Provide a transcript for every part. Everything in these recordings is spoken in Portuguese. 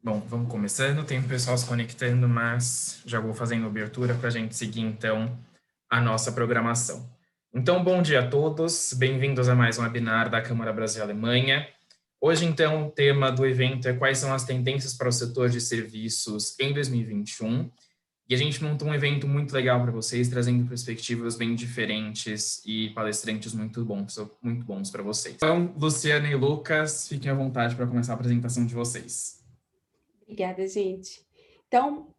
Bom, vamos começando. Tem o pessoal se conectando, mas já vou fazendo abertura para a gente seguir, então, a nossa programação. Então, bom dia a todos. Bem-vindos a mais um webinar da Câmara Brasil-Alemanha. Hoje, então, o tema do evento é quais são as tendências para o setor de serviços em 2021. E a gente montou um evento muito legal para vocês, trazendo perspectivas bem diferentes e palestrantes muito bons para vocês. Então, Luciana e Lucas, fiquem à vontade para começar a apresentação de vocês. Obrigada, gente. Então,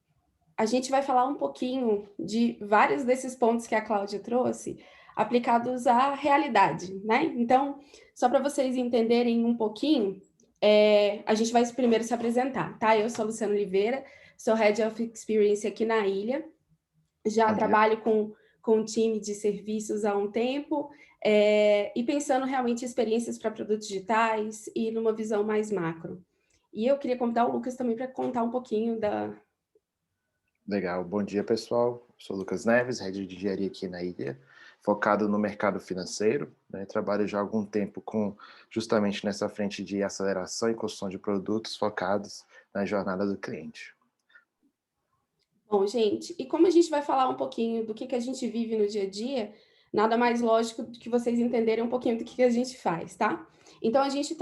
a gente vai falar um pouquinho de vários desses pontos que a Cláudia trouxe, aplicados à realidade, né? Então, só para vocês entenderem um pouquinho, a gente vai primeiro se apresentar, tá? Eu sou a Luciana Oliveira, sou Head of Experience aqui na Ilha, já Bom dia. trabalho com um time de serviços há um tempo, e pensando realmente em experiências para produtos digitais e numa visão mais macro. E eu queria convidar o Lucas também para contar um pouquinho da... Legal. Bom dia, pessoal. Sou Lucas Neves, Head de Engenharia aqui na Ilha, focado no mercado financeiro, né? Trabalho já há algum tempo justamente nessa frente de aceleração e construção de produtos focados na jornada do cliente. Bom, gente, e como a gente vai falar um pouquinho do que a gente vive no dia a dia, nada mais lógico do que vocês entenderem um pouquinho do que a gente faz, tá? Então, a gente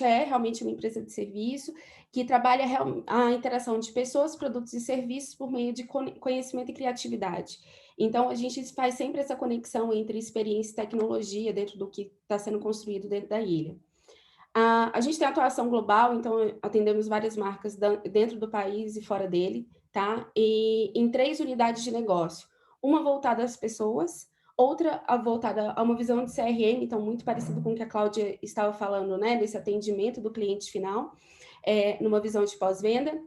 é realmente uma empresa de serviço que trabalha a interação de pessoas, produtos e serviços por meio de conhecimento e criatividade. Então, a gente faz sempre essa conexão entre experiência e tecnologia dentro do que está sendo construído dentro da ilha. A gente tem atuação global, então atendemos várias marcas dentro do país e fora dele, tá? E em 3 unidades de negócio, uma voltada às pessoas, outra voltada a uma visão de CRM, então muito parecido com o que a Cláudia estava falando, né? Nesse atendimento do cliente final, numa visão de pós-venda,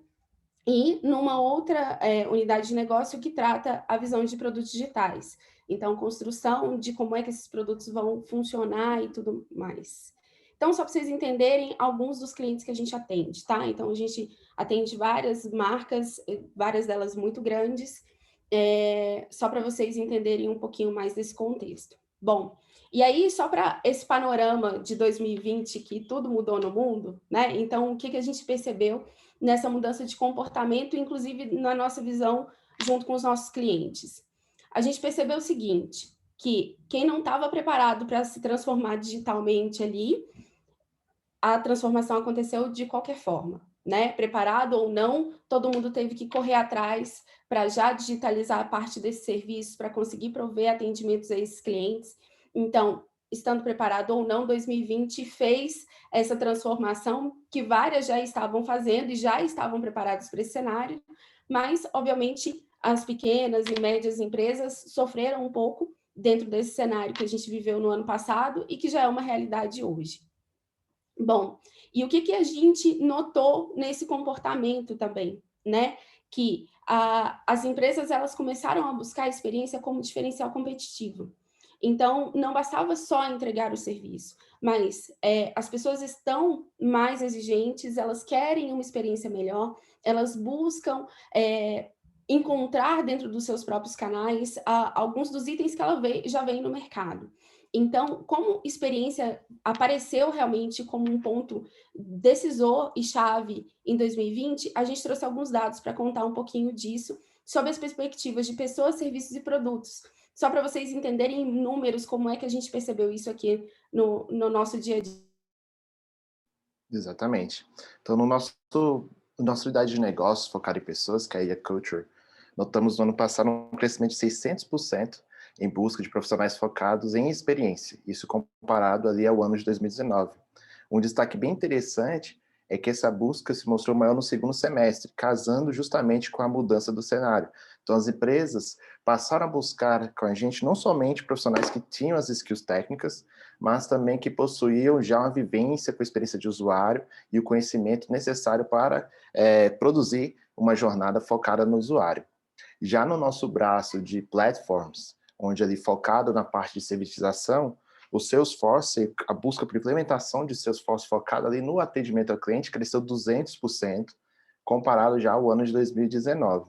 e numa outra unidade de negócio que trata a visão de produtos digitais. Então, construção de como é que esses produtos vão funcionar e tudo mais. Então, só para vocês entenderem alguns dos clientes que a gente atende, tá? Então, a gente atende várias marcas, várias delas muito grandes, só para vocês entenderem um pouquinho mais desse contexto. Bom, e aí, só para esse panorama de 2020, que tudo mudou no mundo, né? Então, o que a gente percebeu nessa mudança de comportamento, inclusive na nossa visão junto com os nossos clientes? A gente percebeu o seguinte, que quem não estava preparado para se transformar digitalmente ali, a transformação aconteceu de qualquer forma, né? Preparado ou não, todo mundo teve que correr atrás para já digitalizar a parte desses serviços, para conseguir prover atendimentos a esses clientes. Então, estando preparado ou não, 2020 fez essa transformação que várias já estavam fazendo e já estavam preparadas para esse cenário, mas, obviamente, as pequenas e médias empresas sofreram um pouco dentro desse cenário que a gente viveu no ano passado e que já é uma realidade hoje. Bom, e o que a gente notou nesse comportamento também, né? Que as empresas elas começaram a buscar a experiência como diferencial competitivo. Então, não bastava só entregar o serviço, mas as pessoas estão mais exigentes, elas querem uma experiência melhor, elas buscam encontrar dentro dos seus próprios canais alguns dos itens que ela já vem no mercado. Então, como experiência apareceu realmente como um ponto decisor e chave em 2020, a gente trouxe alguns dados para contar um pouquinho disso, sobre as perspectivas de pessoas, serviços e produtos. Só para vocês entenderem em números como é que a gente percebeu isso aqui no nosso dia a dia. Exatamente. Então, nossa unidade de negócios focada em pessoas, que é a IA Culture, notamos no ano passado um crescimento de 600% em busca de profissionais focados em experiência, isso comparado ali ao ano de 2019. Um destaque bem interessante é que essa busca se mostrou maior no segundo semestre, casando justamente com a mudança do cenário. Então, as empresas passaram a buscar com a gente não somente profissionais que tinham as skills técnicas, mas também que possuíam já uma vivência com a experiência de usuário e o conhecimento necessário para produzir uma jornada focada no usuário. Já no nosso braço de platforms, onde ali focado na parte de servitização, o Salesforce, a busca por implementação de Salesforce focada ali no atendimento ao cliente cresceu 200%, comparado já ao ano de 2019.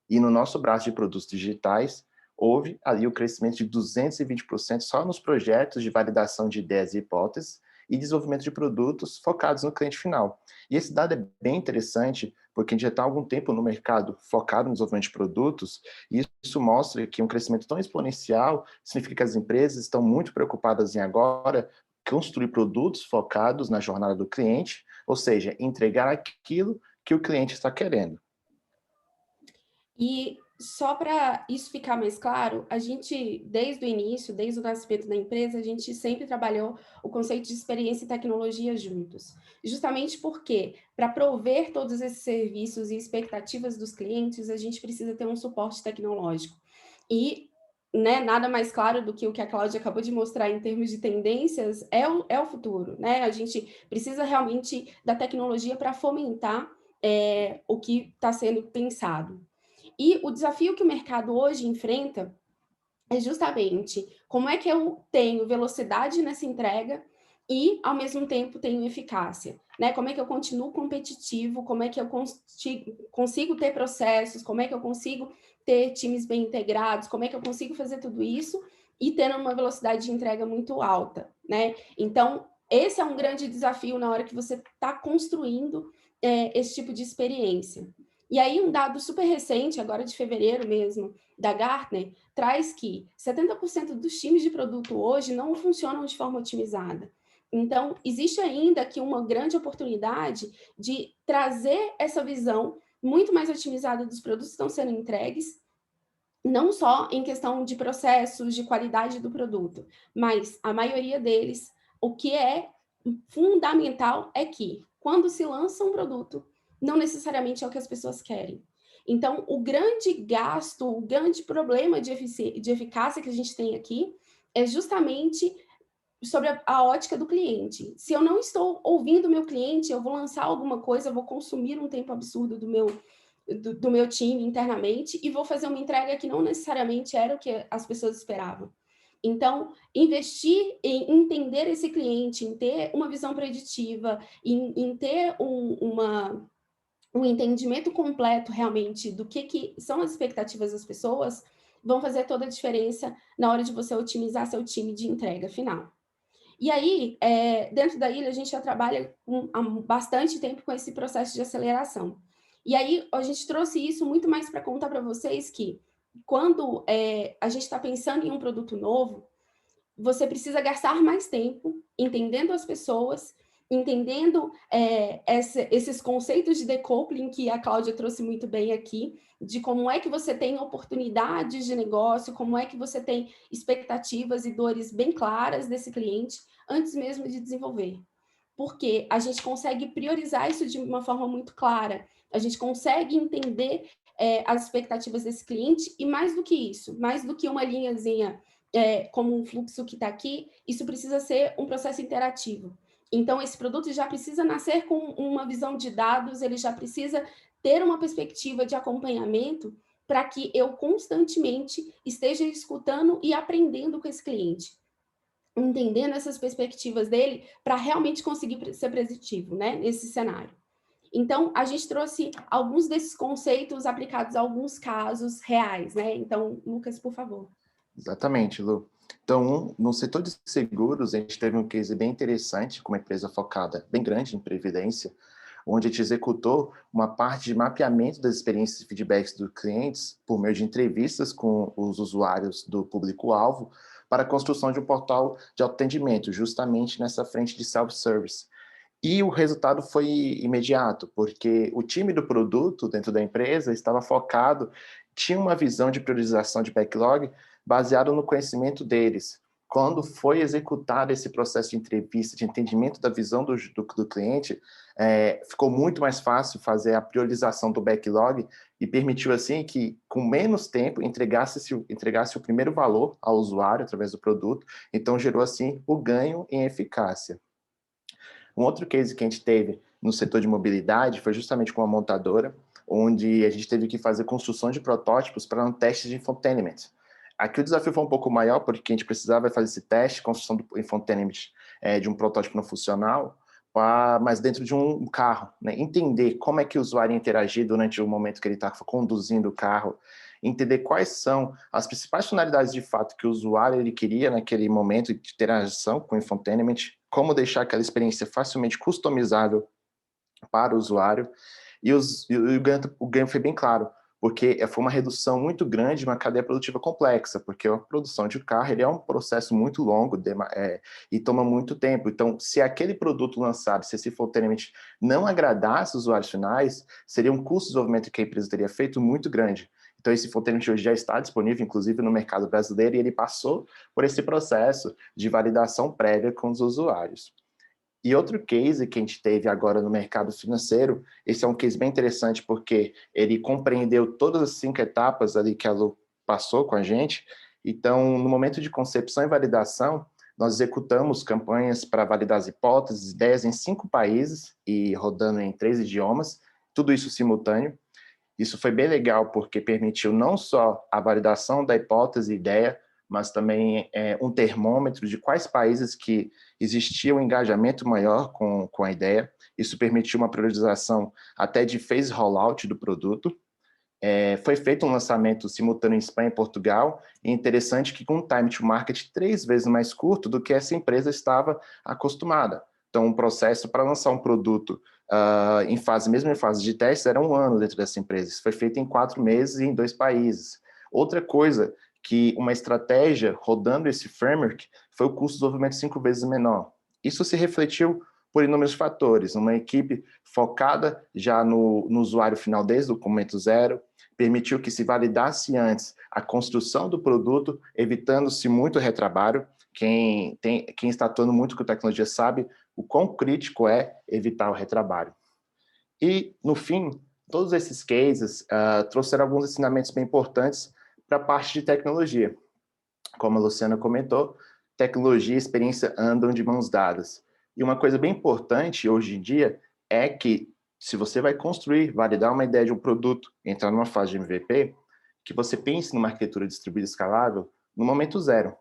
E no nosso braço de produtos digitais, houve ali o crescimento de 220% só nos projetos de validação de ideias e hipóteses, e desenvolvimento de produtos focados no cliente final. E esse dado é bem interessante, porque a gente já está há algum tempo no mercado focado no desenvolvimento de produtos, e isso mostra que um crescimento tão exponencial significa que as empresas estão muito preocupadas em agora construir produtos focados na jornada do cliente, ou seja, entregar aquilo que o cliente está querendo. E só para isso ficar mais claro, a gente, desde o início, desde o nascimento da empresa, a gente sempre trabalhou o conceito de experiência e tecnologia juntos. Justamente porque, para prover todos esses serviços e expectativas dos clientes, a gente precisa ter um suporte tecnológico. E né, nada mais claro do que o que a Cláudia acabou de mostrar em termos de tendências é o futuro. Né? A gente precisa realmente da tecnologia para fomentar o que está sendo pensado. E o desafio que o mercado hoje enfrenta é justamente como é que eu tenho velocidade nessa entrega e, ao mesmo tempo, tenho eficácia. Né? Como é que eu continuo competitivo, como é que eu consigo ter processos, como é que eu consigo ter times bem integrados, como é que eu consigo fazer tudo isso e ter uma velocidade de entrega muito alta. Né? Então, esse é um grande desafio na hora que você está construindo esse tipo de experiência. E aí, um dado super recente, agora de fevereiro mesmo, da Gartner, traz que 70% dos times de produto hoje não funcionam de forma otimizada. Então, existe ainda aqui uma grande oportunidade de trazer essa visão muito mais otimizada dos produtos que estão sendo entregues, não só em questão de processos, de qualidade do produto, mas a maioria deles, o que é fundamental é que, quando se lança um produto, não necessariamente é o que as pessoas querem. Então, o grande gasto, o grande problema de eficácia que a gente tem aqui é justamente sobre a ótica do cliente. Se eu não estou ouvindo o meu cliente, eu vou lançar alguma coisa, eu vou consumir um tempo absurdo do meu time internamente e vou fazer uma entrega que não necessariamente era o que as pessoas esperavam. Então, investir em entender esse cliente, em ter uma visão preditiva, em ter um entendimento completo realmente do que são as expectativas das pessoas, vão fazer toda a diferença na hora de você otimizar seu time de entrega final. E aí, dentro da ilha, a gente já trabalha há bastante tempo com esse processo de aceleração. E aí, a gente trouxe isso muito mais para contar para vocês que, quando a gente está pensando em um produto novo, você precisa gastar mais tempo entendendo as pessoas, entendendo esses conceitos de decoupling que a Cláudia trouxe muito bem aqui, de como é que você tem oportunidades de negócio, como é que você tem expectativas e dores bem claras desse cliente, antes mesmo de desenvolver. Porque a gente consegue priorizar isso de uma forma muito clara, a gente consegue entender as expectativas desse cliente, e mais do que isso, mais do que uma linhazinha como um fluxo que está aqui, isso precisa ser um processo interativo. Então, esse produto já precisa nascer com uma visão de dados, ele já precisa ter uma perspectiva de acompanhamento para que eu constantemente esteja escutando e aprendendo com esse cliente, entendendo essas perspectivas dele para realmente conseguir ser preditivo, né, nesse cenário. Então, a gente trouxe alguns desses conceitos aplicados a alguns casos reais, né? Então, Lucas, por favor. Exatamente, Lu. Então, no setor de seguros, a gente teve um case bem interessante, com uma empresa focada bem grande em previdência, onde a gente executou uma parte de mapeamento das experiências e feedbacks dos clientes por meio de entrevistas com os usuários do público-alvo para a construção de um portal de autoatendimento, justamente nessa frente de self-service. E o resultado foi imediato, porque o time do produto dentro da empresa estava focado, tinha uma visão de priorização de backlog baseado no conhecimento deles. Quando foi executado esse processo de entrevista, de entendimento da visão do cliente, ficou muito mais fácil fazer a priorização do backlog e permitiu, assim, que com menos tempo entregasse o primeiro valor ao usuário através do produto, então gerou, assim, o ganho em eficácia. Um outro case que a gente teve no setor de mobilidade foi justamente com uma montadora, onde a gente teve que fazer construção de protótipos para um teste de infotainment. Aqui o desafio foi um pouco maior, porque a gente precisava fazer esse teste, construção do infotainment de um protótipo não funcional, mas dentro de um carro, né? Entender como é que o usuário ia interagir durante o momento que ele está conduzindo o carro, entender quais são as principais funcionalidades de fato que o usuário ele queria naquele momento de interação com o infotainment, como deixar aquela experiência facilmente customizável para o usuário, e o ganho foi bem claro, porque foi uma redução muito grande de uma cadeia produtiva complexa, porque a produção de carro ele é um processo muito longo e toma muito tempo. Então, se aquele produto lançado, se simultaneamente não agradasse os usuários finais, seria um custo de desenvolvimento que a empresa teria feito muito grande. Então, esse Infotainment hoje já está disponível, inclusive, no mercado brasileiro, e ele passou por esse processo de validação prévia com os usuários. E outro case que a gente teve agora no mercado financeiro, esse é um case bem interessante porque ele compreendeu todas as 5 etapas ali que a Lu passou com a gente. Então, no momento de concepção e validação, nós executamos campanhas para validar as hipóteses, ideias em 5 países e rodando em 3 idiomas, tudo isso simultâneo. Isso foi bem legal porque permitiu não só a validação da hipótese e ideia, mas também um termômetro de quais países que existia um engajamento maior com a ideia. Isso permitiu uma priorização até de phase rollout do produto. Foi feito um lançamento simultâneo em Espanha e Portugal, e interessante que com um time to market 3 vezes mais curto do que essa empresa estava acostumada. Então, um processo para lançar um produto mesmo em fase de teste, era 1 ano dentro dessa empresa. Isso foi feito em 4 meses e em 2 países. Outra coisa, que uma estratégia rodando esse framework foi o custo de desenvolvimento 5 vezes menor. Isso se refletiu por inúmeros fatores. Uma equipe focada já no usuário final desde o momento zero, permitiu que se validasse antes a construção do produto, evitando-se muito retrabalho. Quem está atuando muito com tecnologia sabe o quão crítico é evitar o retrabalho. E, no fim, todos esses cases trouxeram alguns ensinamentos bem importantes para a parte de tecnologia. Como a Luciana comentou, tecnologia e experiência andam de mãos dadas. E uma coisa bem importante hoje em dia é que, se você vai construir, validar uma ideia de um produto, entrar numa fase de MVP, que você pense numa arquitetura distribuída escalável no momento zero.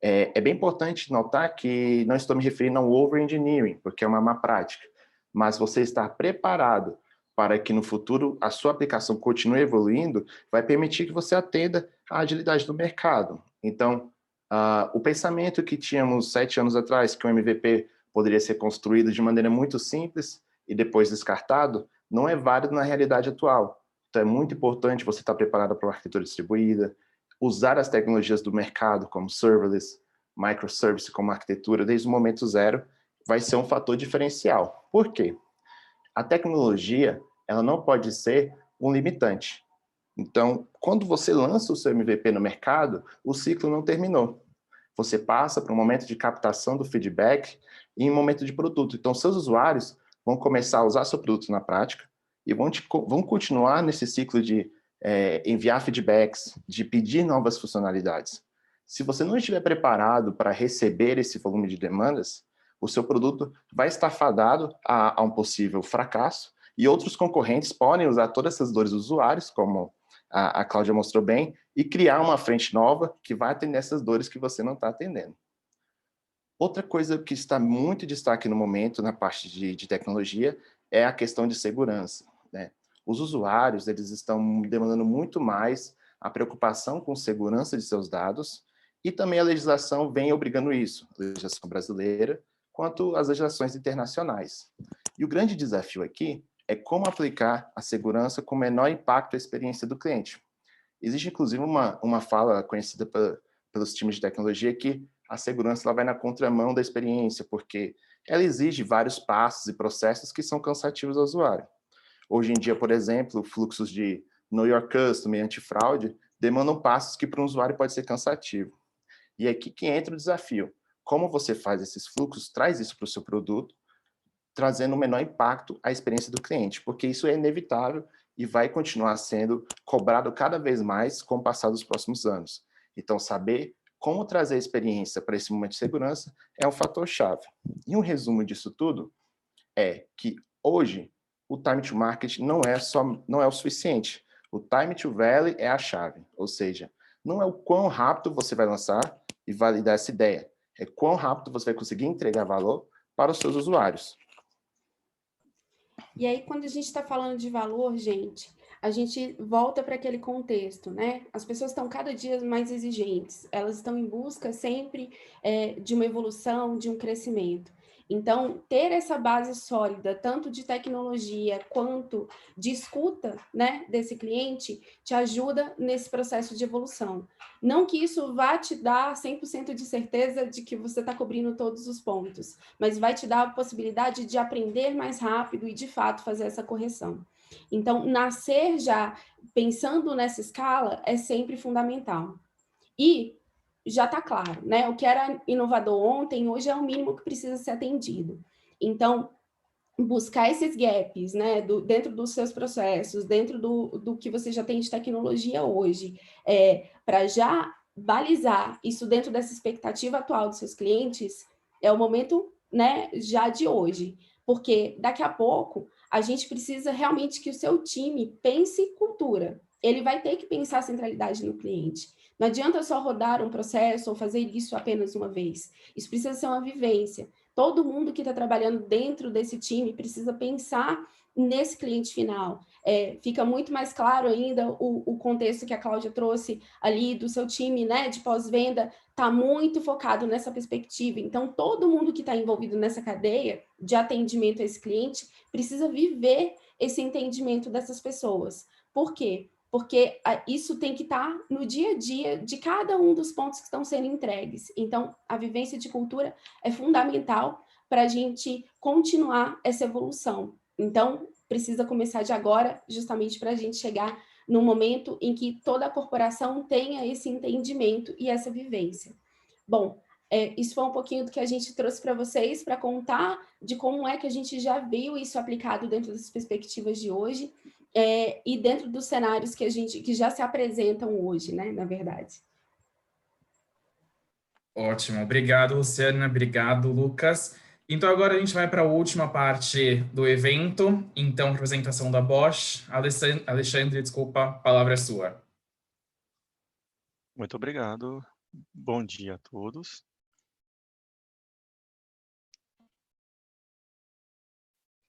É bem importante notar que não estou me referindo ao over-engineering, porque é uma má prática, mas você estar preparado para que no futuro a sua aplicação continue evoluindo, vai permitir que você atenda à agilidade do mercado. Então, o pensamento que tínhamos 7 anos atrás, que o MVP poderia ser construído de maneira muito simples e depois descartado, não é válido na realidade atual. Então, é muito importante você estar preparado para uma arquitetura distribuída, usar as tecnologias do mercado, como serverless, microservice como arquitetura, desde o momento zero, vai ser um fator diferencial. Por quê? A tecnologia, ela não pode ser um limitante. Então, quando você lança o seu MVP no mercado, o ciclo não terminou. Você passa para um momento de captação do feedback e um momento de produto. Então, seus usuários vão começar a usar seu produto na prática e vão continuar nesse ciclo de enviar feedbacks, de pedir novas funcionalidades. Se você não estiver preparado para receber esse volume de demandas, o seu produto vai estar fadado a um possível fracasso, e outros concorrentes podem usar todas essas dores dos usuários, como a Cláudia mostrou bem, e criar uma frente nova que vai atender essas dores que você não está atendendo. Outra coisa que está muito em destaque no momento, na parte de tecnologia, é a questão de segurança, né? Os usuários, eles estão demandando muito mais a preocupação com segurança de seus dados, e também a legislação vem obrigando isso, a legislação brasileira, quanto às legislações internacionais. E o grande desafio aqui é como aplicar a segurança com menor impacto à experiência do cliente. Existe, inclusive, uma fala conhecida pelos times de tecnologia que a segurança ela vai na contramão da experiência, porque ela exige vários passos e processos que são cansativos ao usuário. Hoje em dia, por exemplo, fluxos de Know Your Customer e antifraude demandam passos que para um usuário pode ser cansativo. E é aqui que entra o desafio. Como você faz esses fluxos, traz isso para o seu produto, trazendo o menor impacto à experiência do cliente, porque isso é inevitável e vai continuar sendo cobrado cada vez mais com o passar dos próximos anos. Então, saber como trazer a experiência para esse momento de segurança é um fator-chave. E um resumo disso tudo é que hoje o time to market não é o suficiente. O time to value é a chave, ou seja, não é o quão rápido você vai lançar e validar essa ideia, é quão rápido você vai conseguir entregar valor para os seus usuários. E aí, quando a gente está falando de valor, gente, a gente volta para aquele contexto, né? As pessoas estão cada dia mais exigentes, elas estão em busca sempre de uma evolução, de um crescimento. Então, ter essa base sólida, tanto de tecnologia quanto de escuta, né, desse cliente, te ajuda nesse processo de evolução. Não que isso vá te dar 100% de certeza de que você está cobrindo todos os pontos, mas vai te dar a possibilidade de aprender mais rápido e, de fato, fazer essa correção. Então, nascer já pensando nessa escala é sempre fundamental. E já está claro, né? O que era inovador ontem, hoje é o mínimo que precisa ser atendido. Então, buscar esses gaps, né, dentro dos seus processos, dentro do que você já tem de tecnologia hoje, para já balizar isso dentro dessa expectativa atual dos seus clientes, é o momento, né, já de hoje, porque daqui a pouco a gente precisa realmente que o seu time pense cultura. Ele vai ter que pensar a centralidade no cliente. Não adianta só rodar um processo ou fazer isso apenas uma vez. Isso precisa ser uma vivência. Todo mundo que está trabalhando dentro desse time precisa pensar nesse cliente final. Fica muito mais claro ainda o contexto que a Cláudia trouxe ali do seu time, né, de pós-venda, está muito focado nessa perspectiva. Então, todo mundo que está envolvido nessa cadeia de atendimento a esse cliente precisa viver esse entendimento dessas pessoas. Por quê? Porque isso tem que estar no dia a dia de cada um dos pontos que estão sendo entregues. Então, a vivência de cultura é fundamental para a gente continuar essa evolução. Então, precisa começar de agora, justamente para a gente chegar no momento em que toda a corporação tenha esse entendimento e essa vivência. Bom, isso foi um pouquinho do que a gente trouxe para vocês, para contar de como é que a gente já viu isso aplicado dentro das perspectivas de hoje, e dentro dos cenários que já se apresentam hoje, né, na verdade. Ótimo, obrigado, Luciana, obrigado, Lucas. Então, agora a gente vai para a última parte do evento. Então, apresentação da Bosch. Alexandre, desculpa, a palavra é sua. Muito obrigado. Bom dia a todos.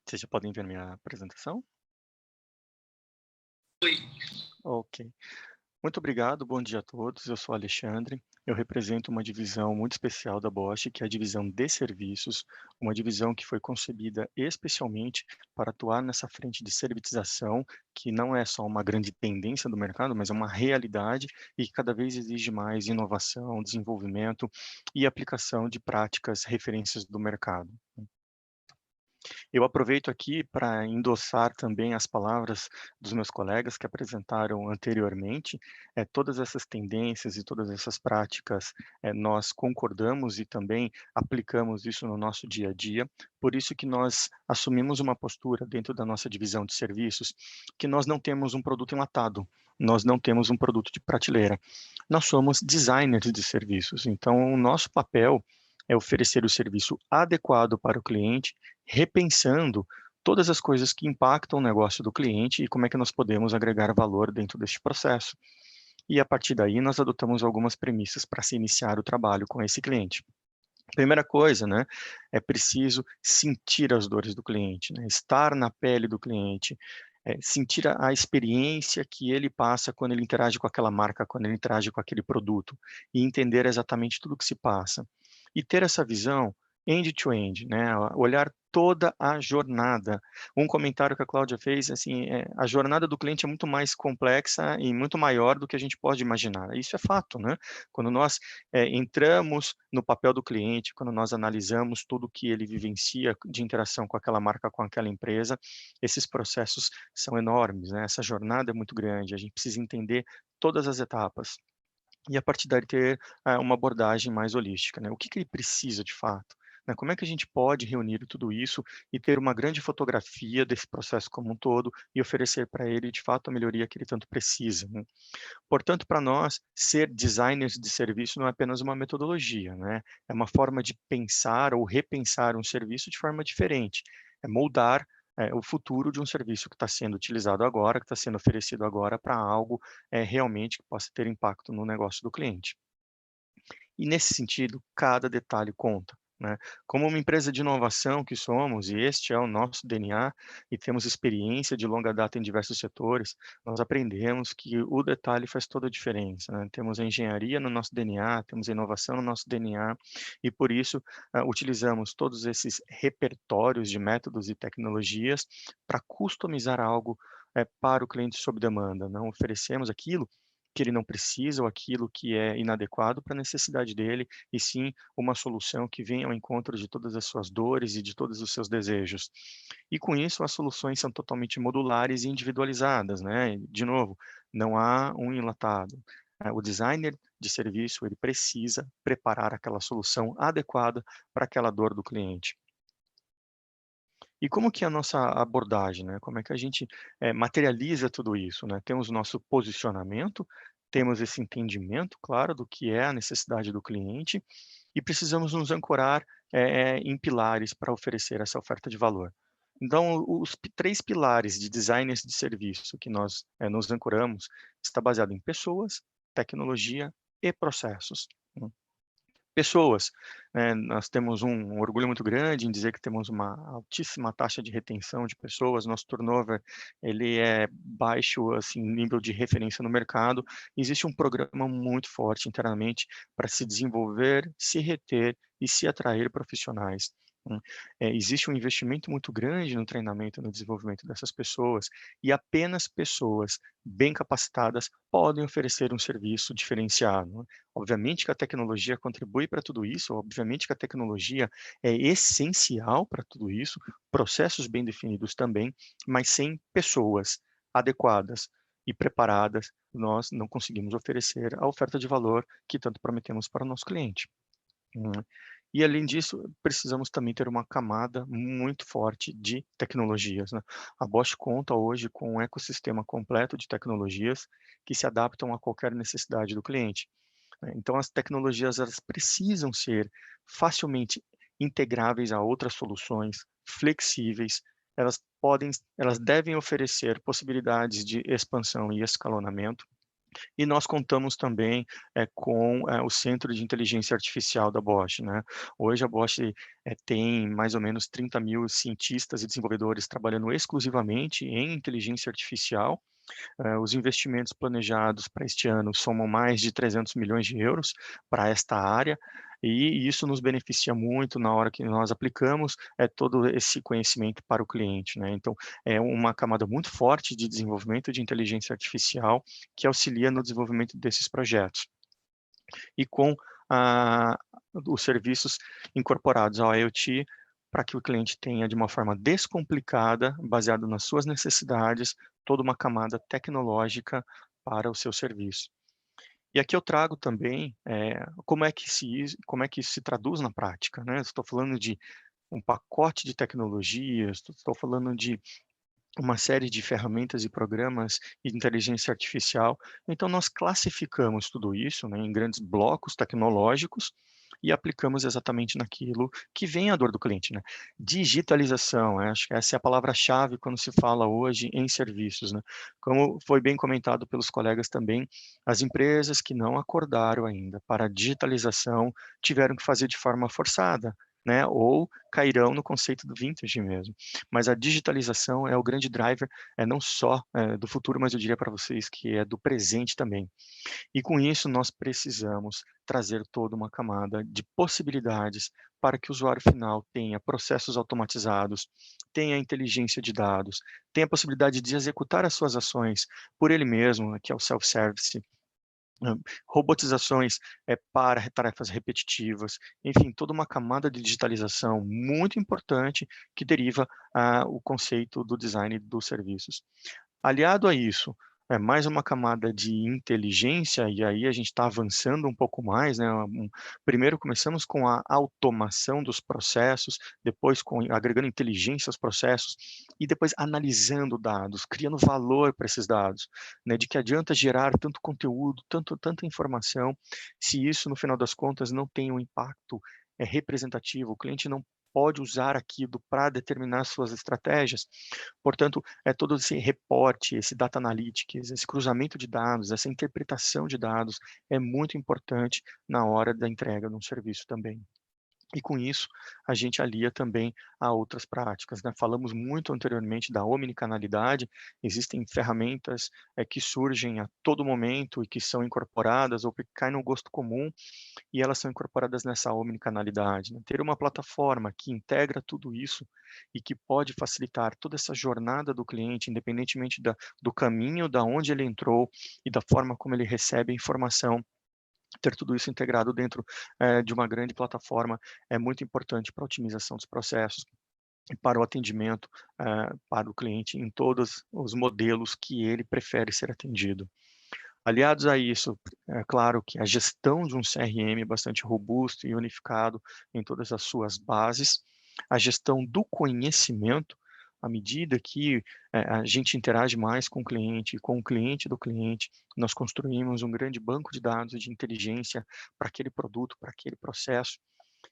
Vocês já podem ver minha apresentação? Oi. Ok. Muito obrigado, bom dia a todos. Eu sou Alexandre. Eu represento uma divisão muito especial da Bosch, que é a divisão de serviços, uma divisão que foi concebida especialmente para atuar nessa frente de servitização, que não é só uma grande tendência do mercado, mas é uma realidade e que cada vez exige mais inovação, desenvolvimento e aplicação de práticas, referências do mercado. Eu aproveito aqui para endossar também as palavras dos meus colegas que apresentaram anteriormente. Todas essas tendências e todas essas práticas, nós concordamos e também aplicamos isso no nosso dia a dia. Por isso que nós assumimos uma postura dentro da nossa divisão de serviços, que nós não temos um produto enlatado, nós não temos um produto de prateleira. Nós somos designers de serviços, então o nosso papel é oferecer o serviço adequado para o cliente, repensando todas as coisas que impactam o negócio do cliente e como é que nós podemos agregar valor dentro deste processo. E a partir daí nós adotamos algumas premissas para se iniciar o trabalho com esse cliente. Primeira coisa, né, é preciso sentir as dores do cliente, né, estar na pele do cliente, sentir a experiência que ele passa quando ele interage com aquela marca, quando ele interage com aquele produto, e entender exatamente tudo o que se passa. E ter essa visão end-to-end, né, olhar toda a jornada. Um comentário que a Cláudia fez, assim, a jornada do cliente é muito mais complexa e muito maior do que a gente pode imaginar. Isso é fato, né? Quando nós entramos no papel do cliente, quando nós analisamos tudo que ele vivencia de interação com aquela marca, com aquela empresa, esses processos são enormes, né? Essa jornada é muito grande, a gente precisa entender todas as etapas. E a partir daí ter uma abordagem mais holística, né? O que que ele precisa de fato? Né? Como é que a gente pode reunir tudo isso e ter uma grande fotografia desse processo como um todo e oferecer para ele, de fato, a melhoria que ele tanto precisa, né? Portanto, para nós, ser designers de serviço não é apenas uma metodologia, né? É uma forma de pensar ou repensar um serviço de forma diferente. É moldar o futuro de um serviço que está sendo utilizado agora, que está sendo oferecido agora para algo realmente que possa ter impacto no negócio do cliente. E nesse sentido, cada detalhe conta, né? Como uma empresa de inovação que somos, e este é o nosso DNA, e temos experiência de longa data em diversos setores, nós aprendemos que o detalhe faz toda a diferença, né? Temos a engenharia no nosso DNA, temos a inovação no nosso DNA, e por isso utilizamos todos esses repertórios de métodos e tecnologias para customizar algo para o cliente sob demanda. Não oferecemos aquilo que ele não precisa ou aquilo que é inadequado para a necessidade dele, e sim uma solução que venha ao encontro de todas as suas dores e de todos os seus desejos. E com isso, as soluções são totalmente modulares e individualizadas, né? De novo, não há um enlatado. O designer de serviço, ele precisa preparar aquela solução adequada para aquela dor do cliente. E como que é a nossa abordagem, né? Como é que a gente materializa tudo isso, né? Temos o nosso posicionamento, temos esse entendimento, claro, do que é a necessidade do cliente e precisamos nos ancorar em pilares para oferecer essa oferta de valor. Então, os três pilares de designers de serviço que nós nos ancoramos está baseado em pessoas, tecnologia e processos. Né? Pessoas, nós temos um orgulho muito grande em dizer que temos uma altíssima taxa de retenção de pessoas, nosso turnover ele é baixo, assim, nível de referência no mercado. Existe um programa muito forte internamente para se desenvolver, se reter e se atrair profissionais. Né. Existe um investimento muito grande no treinamento e no desenvolvimento dessas pessoas, e apenas pessoas bem capacitadas podem oferecer um serviço diferenciado. Né. Obviamente que a tecnologia contribui para tudo isso, obviamente que a tecnologia é essencial para tudo isso, processos bem definidos também, mas sem pessoas adequadas e preparadas, nós não conseguimos oferecer a oferta de valor que tanto prometemos para o nosso cliente. Né. E além disso, precisamos também ter uma camada muito forte de tecnologias, né. A Bosch conta hoje com um ecossistema completo de tecnologias que se adaptam a qualquer necessidade do cliente. Né. Então, as tecnologias elas precisam ser facilmente integráveis a outras soluções, flexíveis, elas devem oferecer possibilidades de expansão e escalonamento, e nós contamos também com o Centro de Inteligência Artificial da Bosch, né. Hoje a Bosch tem mais ou menos 30.000 cientistas e desenvolvedores trabalhando exclusivamente em inteligência artificial. Os investimentos planejados para este ano somam mais de 300 milhões de euros para esta área, e isso nos beneficia muito na hora que nós aplicamos todo esse conhecimento para o cliente, né. Então, é uma camada muito forte de desenvolvimento de inteligência artificial que auxilia no desenvolvimento desses projetos. E com a os serviços incorporados ao IoT, para que o cliente tenha de uma forma descomplicada, baseado nas suas necessidades, toda uma camada tecnológica para o seu serviço. E aqui eu trago também, como é que isso se traduz na prática, né. Estou falando de um pacote de tecnologias, estou falando de uma série de ferramentas e programas de inteligência artificial. Então nós classificamos tudo isso, né, em grandes blocos tecnológicos e aplicamos exatamente naquilo que vem a dor do cliente, né. Digitalização, acho que essa é a palavra-chave quando se fala hoje em serviços, né. Como foi bem comentado pelos colegas também, as empresas que não acordaram ainda para a digitalização tiveram que fazer de forma forçada, né, ou cairão no conceito do vintage mesmo. Mas a digitalização é o grande driver, não só do futuro, mas eu diria para vocês que é do presente também. E com isso nós precisamos trazer toda uma camada de possibilidades para que o usuário final tenha processos automatizados, tenha inteligência de dados, tenha a possibilidade de executar as suas ações por ele mesmo, que é o self-service, hã, robotizações para tarefas repetitivas, enfim, toda uma camada de digitalização muito importante que deriva o conceito do design dos serviços. Aliado a isso, mais uma camada de inteligência, e aí a gente está avançando um pouco mais, né, primeiro começamos com a automação dos processos, depois com agregando inteligência aos processos, e depois analisando dados, criando valor para esses dados, né, de que adianta gerar tanto conteúdo, tanta informação, se isso no final das contas não tem um impacto, representativo, o cliente não pode usar aquilo para determinar suas estratégias. Portanto, todo esse reporte, esse data analytics, esse cruzamento de dados, essa interpretação de dados é muito importante na hora da entrega de um serviço também. E com isso, a gente alia também a outras práticas, né? Falamos muito anteriormente da omnicanalidade, existem ferramentas que surgem a todo momento e que são incorporadas ou que caem no gosto comum e elas são incorporadas nessa omnicanalidade, né? Ter uma plataforma que integra tudo isso e que pode facilitar toda essa jornada do cliente, independentemente do caminho, da onde ele entrou e da forma como ele recebe a informação, ter tudo isso integrado dentro de uma grande plataforma é muito importante para a otimização dos processos e para o atendimento para o cliente em todos os modelos que ele prefere ser atendido. Aliados a isso, é claro que a gestão de um CRM bastante robusto e unificado em todas as suas bases, a gestão do conhecimento, à medida que a gente interage mais com o cliente do cliente, nós construímos um grande banco de dados de inteligência para aquele produto, para aquele processo,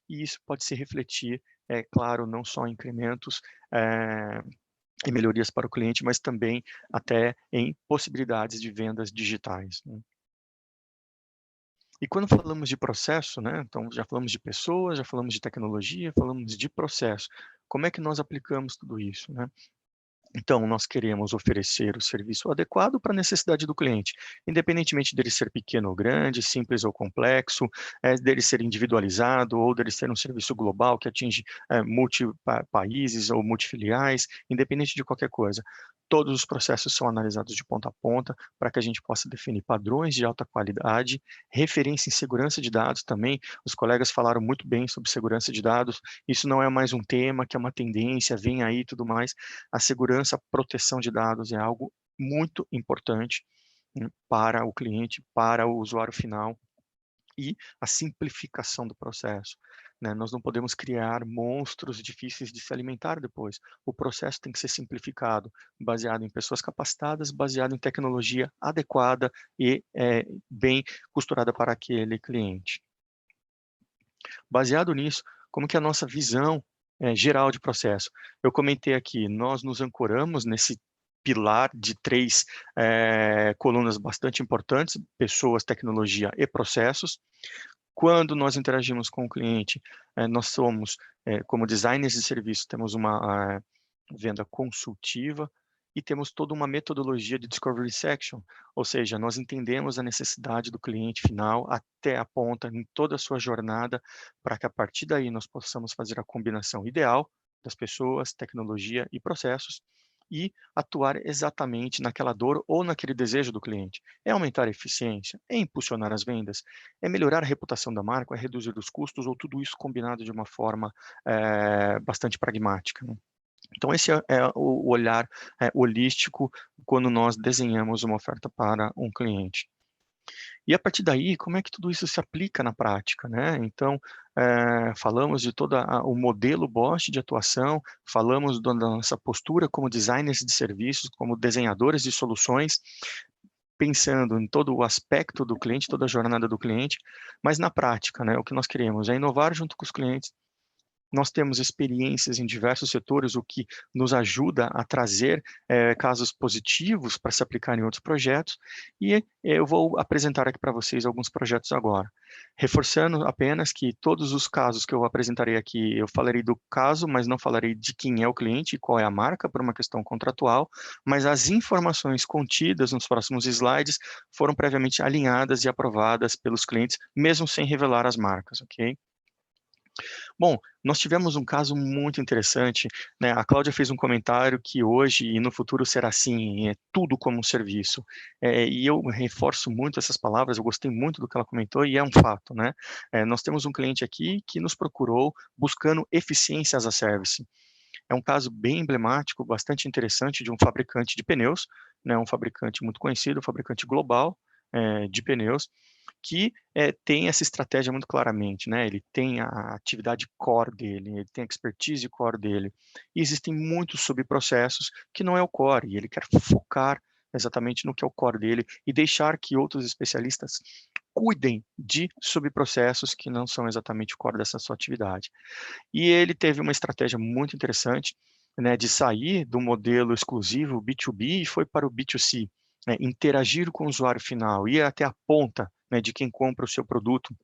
e isso pode se refletir, é claro, não só em incrementos e melhorias para o cliente, mas também até em possibilidades de vendas digitais, né? E quando falamos de processo, né, então já falamos de pessoas, já falamos de tecnologia, falamos de processo. Como é que nós aplicamos tudo isso, né? Então, nós queremos oferecer o serviço adequado para a necessidade do cliente, independentemente dele ser pequeno ou grande, simples ou complexo, dele ser individualizado ou dele ser um serviço global que atinge multi-países ou multifiliais, independente de qualquer coisa. Todos os processos são analisados de ponta a ponta para que a gente possa definir padrões de alta qualidade, referência em segurança de dados também. Os colegas falaram muito bem sobre segurança de dados. Isso não é mais um tema que é uma tendência, vem aí e tudo mais. A segurança, a proteção de dados é algo muito importante, né, para o cliente, para o usuário final e a simplificação do processo, né? Nós não podemos criar monstros difíceis de se alimentar depois. O processo tem que ser simplificado, baseado em pessoas capacitadas, baseado em tecnologia adequada e bem costurada para aquele cliente. Baseado nisso, como que é a nossa visão geral de processo? Eu comentei aqui, nós nos ancoramos nesse pilar de 3 colunas bastante importantes: pessoas, tecnologia e processos. Quando nós interagimos com o cliente, nós somos, como designers de serviço, temos uma venda consultiva e temos toda uma metodologia de Discovery Section, ou seja, nós entendemos a necessidade do cliente final até a ponta, em toda a sua jornada, para que a partir daí nós possamos fazer a combinação ideal das pessoas, tecnologia e processos e atuar exatamente naquela dor ou naquele desejo do cliente. É aumentar a eficiência, é impulsionar as vendas, é melhorar a reputação da marca, é reduzir os custos ou tudo isso combinado de uma forma bastante pragmática, né? Então, esse é o olhar holístico quando nós desenhamos uma oferta para um cliente. E a partir daí, como é que tudo isso se aplica na prática, né? Então, falamos de todo o modelo Bosch de atuação, falamos da nossa postura como designers de serviços, como desenhadores de soluções, pensando em todo o aspecto do cliente, toda a jornada do cliente, mas na prática, né, o que nós queremos é inovar junto com os clientes. Nós temos experiências em diversos setores, o que nos ajuda a trazer casos positivos para se aplicar em outros projetos, e eu vou apresentar aqui para vocês alguns projetos agora. Reforçando apenas que todos os casos que eu apresentarei aqui, eu falarei do caso, mas não falarei de quem é o cliente e qual é a marca, por uma questão contratual, mas as informações contidas nos próximos slides foram previamente alinhadas e aprovadas pelos clientes, mesmo sem revelar as marcas, ok? Bom, nós tivemos um caso muito interessante, né? A Cláudia fez um comentário que hoje e no futuro será assim, é tudo como um serviço. E eu reforço muito essas palavras, eu gostei muito do que ela comentou e é um fato, né? Nós temos um cliente aqui que nos procurou buscando eficiência as a service. É um caso bem emblemático, bastante interessante de um fabricante de pneus, né? Um fabricante muito conhecido, um fabricante global de pneus, que tem essa estratégia muito claramente, né? Ele tem a atividade core dele, ele tem a expertise core dele. E existem muitos subprocessos que não é o core, e ele quer focar exatamente no que é o core dele e deixar que outros especialistas cuidem de subprocessos que não são exatamente o core dessa sua atividade. E ele teve uma estratégia muito interessante, né, de sair do modelo exclusivo B2B e foi para o B2C, né, interagir com o usuário final, ir até a ponta, né, de quem compra o seu produto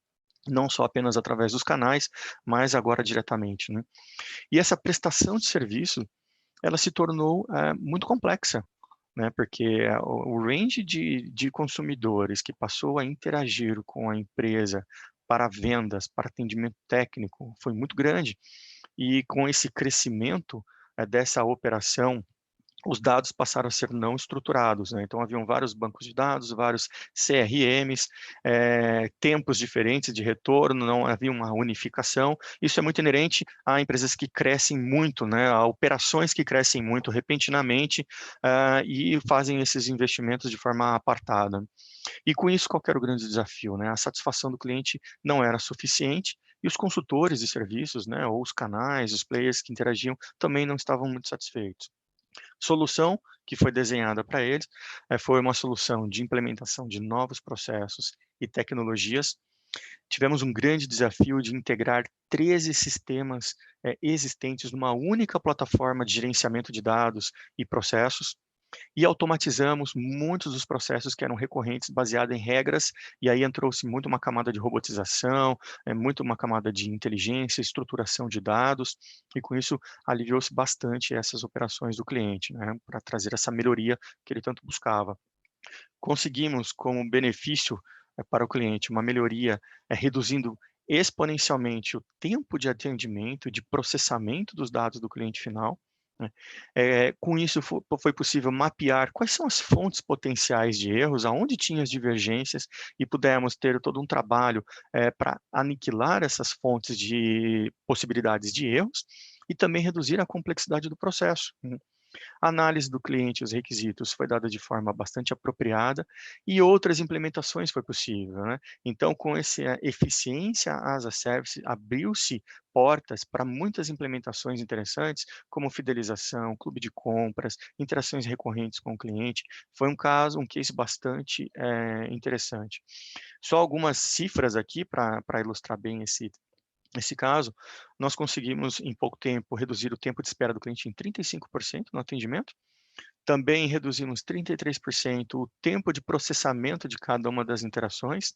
não só apenas através dos canais, mas agora diretamente, né? E essa prestação de serviço, ela se tornou muito complexa, né? Porque o range de consumidores que passou a interagir com a empresa para vendas, para atendimento técnico, foi muito grande. E com esse crescimento dessa operação, os dados passaram a ser não estruturados, né? Então, haviam vários bancos de dados, vários CRMs, tempos diferentes de retorno, não havia uma unificação. Isso é muito inerente a empresas que crescem muito, né? A operações que crescem muito repentinamente e fazem esses investimentos de forma apartada. E com isso, qual que era o grande desafio, né? A satisfação do cliente não era suficiente e os consultores de serviços, né, ou os canais, os players que interagiam, também não estavam muito satisfeitos. Solução que foi desenhada para eles foi uma solução de implementação de novos processos e tecnologias. Tivemos um grande desafio de integrar 13 sistemas existentes numa única plataforma de gerenciamento de dados e processos, e automatizamos muitos dos processos que eram recorrentes, baseados em regras, e aí entrou-se muito uma camada de robotização, muito uma camada de inteligência, estruturação de dados, e com isso aliviou-se bastante essas operações do cliente, né, para trazer essa melhoria que ele tanto buscava. Conseguimos, como benefício para o cliente, uma melhoria reduzindo exponencialmente o tempo de atendimento, de processamento dos dados do cliente final, né. Com isso, foi possível mapear quais são as fontes potenciais de erros, aonde tinha as divergências, e pudemos ter todo um trabalho para aniquilar essas fontes de possibilidades de erros e também reduzir a complexidade do processo, né. A análise do cliente e os requisitos foi dada de forma bastante apropriada e outras implementações foi possível, né. Então, com essa eficiência as a service, abriu-se portas para muitas implementações interessantes, como fidelização, clube de compras, interações recorrentes com o cliente. Foi um case bastante, interessante. Só algumas cifras aqui para ilustrar bem esse caso, nós conseguimos, em pouco tempo, reduzir o tempo de espera do cliente em 35% no atendimento. Também reduzimos 33% o tempo de processamento de cada uma das interações.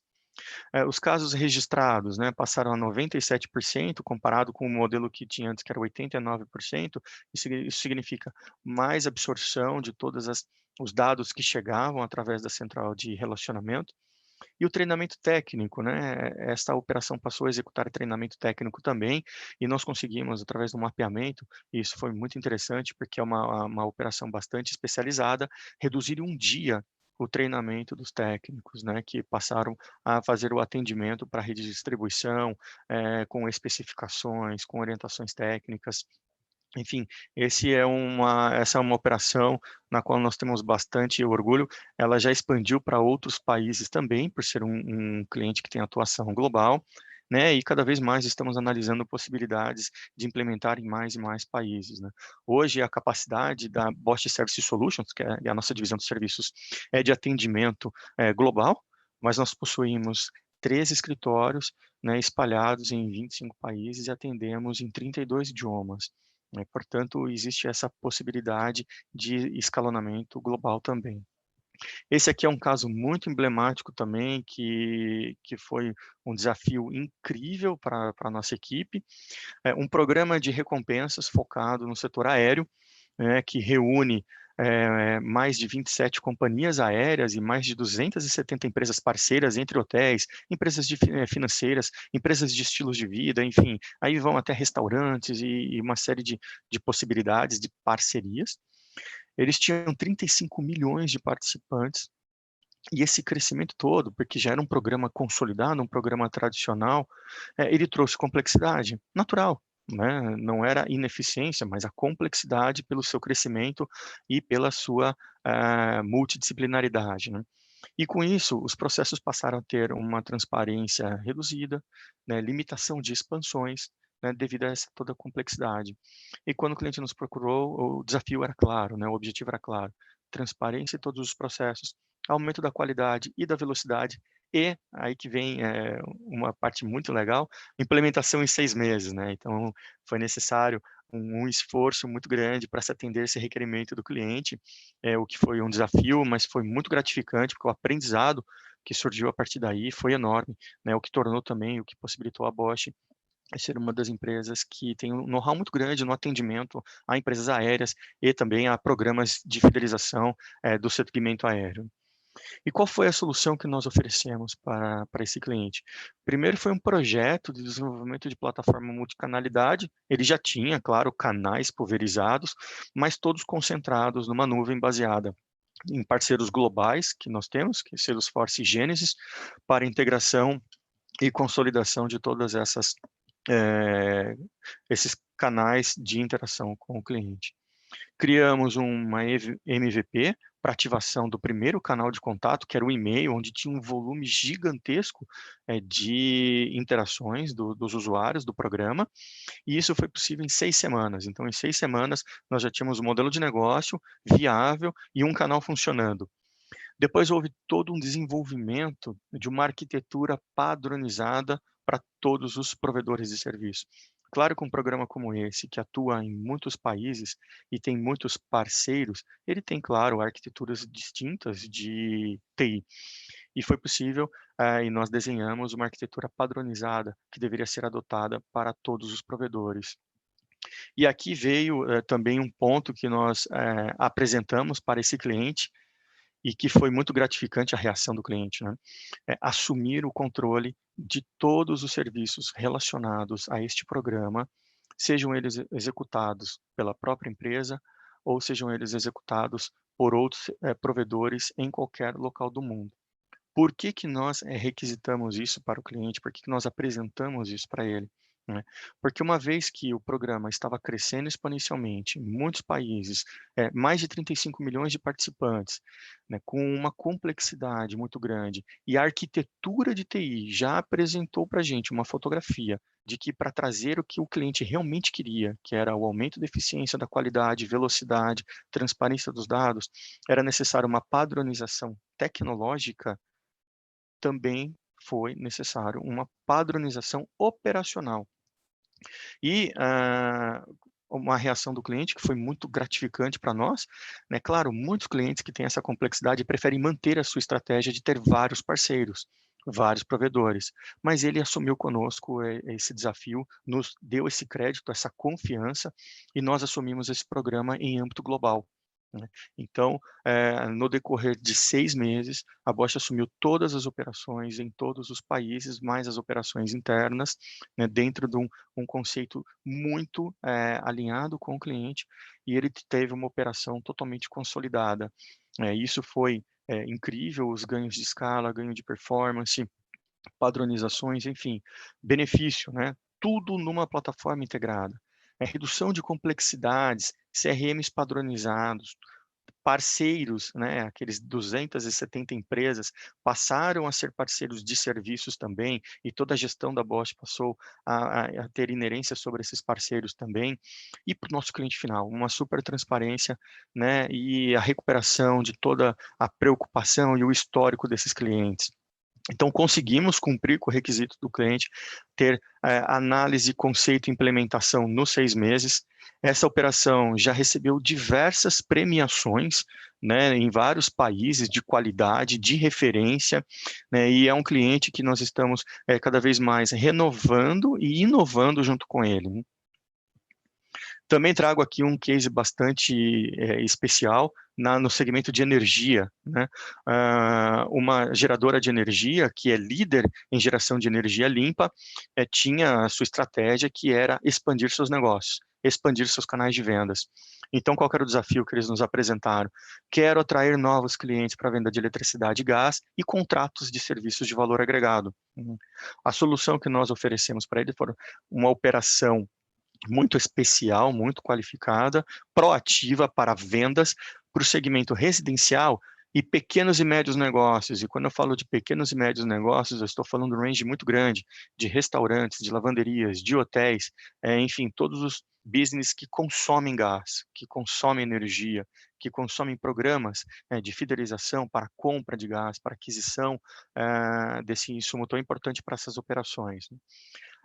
Os casos registrados, né, passaram a 97%, comparado com o modelo que tinha antes, que era 89%. Isso significa mais absorção de todas os dados que chegavam através da central de relacionamento. E o treinamento técnico, né, essa operação passou a executar treinamento técnico também, e nós conseguimos, através do mapeamento, e isso foi muito interessante, porque é uma operação bastante especializada, reduzir em 1 dia o treinamento dos técnicos, né, que passaram a fazer o atendimento para a rede de distribuição, com especificações, com orientações técnicas. Enfim, essa é uma operação na qual nós temos bastante orgulho. Ela já expandiu para outros países também, por ser um cliente que tem atuação global, né, e cada vez mais estamos analisando possibilidades de implementar em mais e mais países, né. Hoje, a capacidade da Bosch Service Solutions, que é a nossa divisão de serviços, é de atendimento, global, mas nós possuímos 13 escritórios, né, espalhados em 25 países e atendemos em 32 idiomas, né. Portanto, existe essa possibilidade de escalonamento global também. Esse aqui é um caso muito emblemático também, que foi um desafio incrível para a nossa equipe. É um programa de recompensas focado no setor aéreo, né, que reúne mais de 27 companhias aéreas e mais de 270 empresas parceiras, entre hotéis, empresas financeiras, empresas de estilos de vida, enfim, aí vão até restaurantes e uma série de possibilidades de parcerias. Eles tinham 35 milhões de participantes, e esse crescimento todo, porque já era um programa consolidado, um programa tradicional, ele trouxe complexidade natural, né, não era ineficiência, mas a complexidade pelo seu crescimento e pela sua, multidisciplinaridade, né. E com isso, os processos passaram a ter uma transparência reduzida, né, limitação de expansões, né, devido a essa toda complexidade. E quando o cliente nos procurou, o desafio era claro, né, o objetivo era claro: transparência em todos os processos, aumento da qualidade e da velocidade e, aí que vem, uma parte muito legal, implementação em 6 meses, né. Então, foi necessário um esforço muito grande para se atender esse requerimento do cliente, o que foi um desafio, mas foi muito gratificante, porque o aprendizado que surgiu a partir daí foi enorme, né? O que tornou também, o que possibilitou a Bosch ser uma das empresas que tem um know-how muito grande no atendimento a empresas aéreas e também a programas de fidelização do segmento aéreo. E qual foi a solução que nós oferecemos para esse cliente? Primeiro foi um projeto de desenvolvimento de plataforma multicanalidade. Ele já tinha, claro, canais pulverizados, mas todos concentrados numa nuvem baseada em parceiros globais que nós temos, que é Salesforce e Genesys, para integração e consolidação de todas esses canais de interação com o cliente. Criamos uma MVP para ativação do primeiro canal de contato, que era o e-mail, onde tinha um volume gigantesco de interações dos usuários do programa, e isso foi possível em 6 semanas. Então, em 6 semanas, nós já tínhamos um modelo de negócio viável e um canal funcionando. Depois houve todo um desenvolvimento de uma arquitetura padronizada para todos os provedores de serviço. Claro que um programa como esse, que atua em muitos países e tem muitos parceiros, ele tem, claro, arquiteturas distintas de TI. E foi possível, e nós desenhamos uma arquitetura padronizada que deveria ser adotada para todos os provedores. E aqui veio também um ponto que nós apresentamos para esse cliente, e que foi muito gratificante a reação do cliente, né? Assumir o controle de todos os serviços relacionados a este programa, sejam eles executados pela própria empresa ou sejam eles executados por outros provedores em qualquer local do mundo. Por que que nós requisitamos isso para o cliente? Por que que nós apresentamos isso para ele? Né? Porque uma vez que o programa estava crescendo exponencialmente em muitos países, mais de 35 milhões de participantes, né, com uma complexidade muito grande, e a arquitetura de TI já apresentou para a gente uma fotografia de que para trazer o que o cliente realmente queria, que era o aumento da eficiência, da qualidade, velocidade, transparência dos dados, era necessário uma padronização tecnológica. Também foi necessário uma padronização operacional. E uma reação do cliente que foi muito gratificante para nós, né? Claro, muitos clientes que têm essa complexidade preferem manter a sua estratégia de ter vários parceiros, vários provedores, mas ele assumiu conosco esse desafio, nos deu esse crédito, essa confiança, e nós assumimos esse programa em âmbito global, né? Então, no decorrer de 6 meses, a Bosch assumiu todas as operações em todos os países, mais as operações internas, né, dentro de um conceito muito alinhado com o cliente, e ele teve uma operação totalmente consolidada. Isso foi incrível, os ganhos de escala, ganho de performance, padronizações, enfim, benefício, né? Tudo numa plataforma integrada. Redução de complexidades, CRMs padronizados, parceiros, né, aqueles 270 empresas passaram a ser parceiros de serviços também, e toda a gestão da Bosch passou a ter inerência sobre esses parceiros também, e para o nosso cliente final, uma super transparência, né, e a recuperação de toda a preocupação e o histórico desses clientes. Então, conseguimos cumprir com o requisito do cliente, ter análise, conceito e implementação nos 6 meses. Essa operação já recebeu diversas premiações, né, em vários países de qualidade, de referência, né, e é um cliente que nós estamos cada vez mais renovando e inovando junto com ele, né? Também trago aqui um case bastante especial no segmento de energia, né? Uma geradora de energia que é líder em geração de energia limpa, tinha a sua estratégia que era expandir seus negócios, expandir seus canais de vendas. Então, qual era o desafio que eles nos apresentaram? Quero atrair novos clientes para a venda de eletricidade e gás e contratos de serviços de valor agregado. A solução que nós oferecemos para eles foi uma operação muito especial, muito qualificada, proativa para vendas, para o segmento residencial e pequenos e médios negócios. E quando eu falo de pequenos e médios negócios, eu estou falando de um range muito grande, de restaurantes, de lavanderias, de hotéis, enfim, todos os business que consomem gás, que consomem energia, que consomem programas de fidelização para compra de gás, para aquisição desse insumo tão importante para essas operações, né?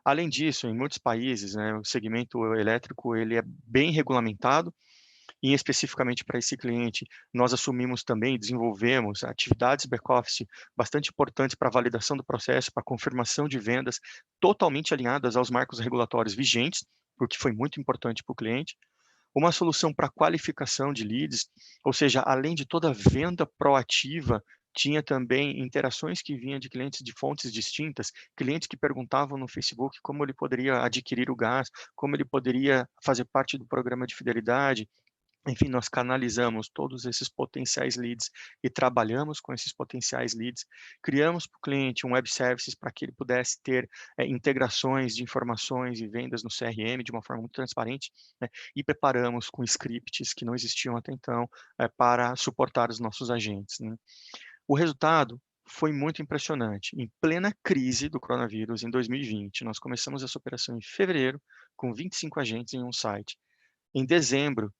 Além disso, em muitos países, né, o segmento elétrico ele é bem regulamentado e especificamente para esse cliente, nós assumimos também, desenvolvemos atividades back-office bastante importantes para a validação do processo, para a confirmação de vendas, totalmente alinhadas aos marcos regulatórios vigentes, porque foi muito importante para o cliente. Uma solução para qualificação de leads, ou seja, além de toda a venda proativa, tinha também interações que vinham de clientes de fontes distintas, clientes que perguntavam no Facebook como ele poderia adquirir o gás, como ele poderia fazer parte do programa de fidelidade. Enfim, nós canalizamos todos esses potenciais leads e trabalhamos com esses potenciais leads. Criamos para o cliente um web services para que ele pudesse ter integrações de informações e vendas no CRM de uma forma muito transparente, né? E preparamos com scripts que não existiam até então para suportar os nossos agentes, né? O resultado foi muito impressionante. Em plena crise do coronavírus, em 2020, nós começamos essa operação em fevereiro, com 25 agentes em um site. Em dezembro,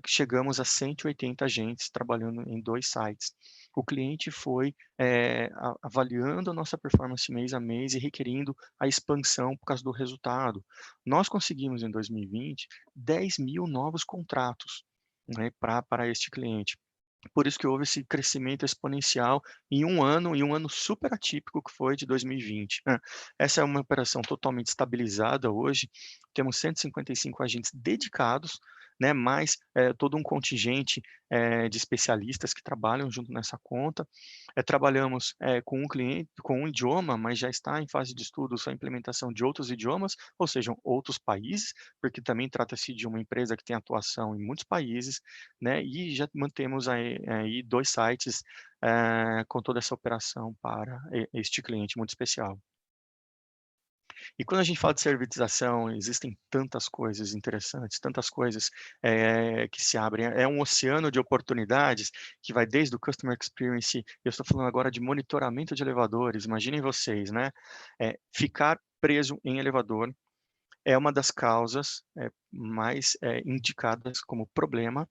chegamos a 180 agentes trabalhando em 2 sites. O cliente foi avaliando a nossa performance mês a mês e requerindo a expansão por causa do resultado. Nós conseguimos, em 2020, 10.000 novos contratos, né, para este cliente. Por isso que houve esse crescimento exponencial em um ano super atípico que foi de 2020. Essa é uma operação totalmente estabilizada hoje, temos 155 agentes dedicados, né, mais todo um contingente de especialistas que trabalham junto nessa conta. Trabalhamos com um cliente, com um idioma, mas já está em fase de estudo a implementação de outros idiomas, ou seja, outros países, porque também trata-se de uma empresa que tem atuação em muitos países, né, e já mantemos aí 2 sites com toda essa operação para este cliente muito especial. E quando a gente fala de servitização, existem tantas coisas interessantes, tantas coisas que se abrem. É um oceano de oportunidades que vai desde o Customer Experience, eu estou falando agora de monitoramento de elevadores, imaginem vocês, né? Ficar preso em elevador é uma das causas mais indicadas como problema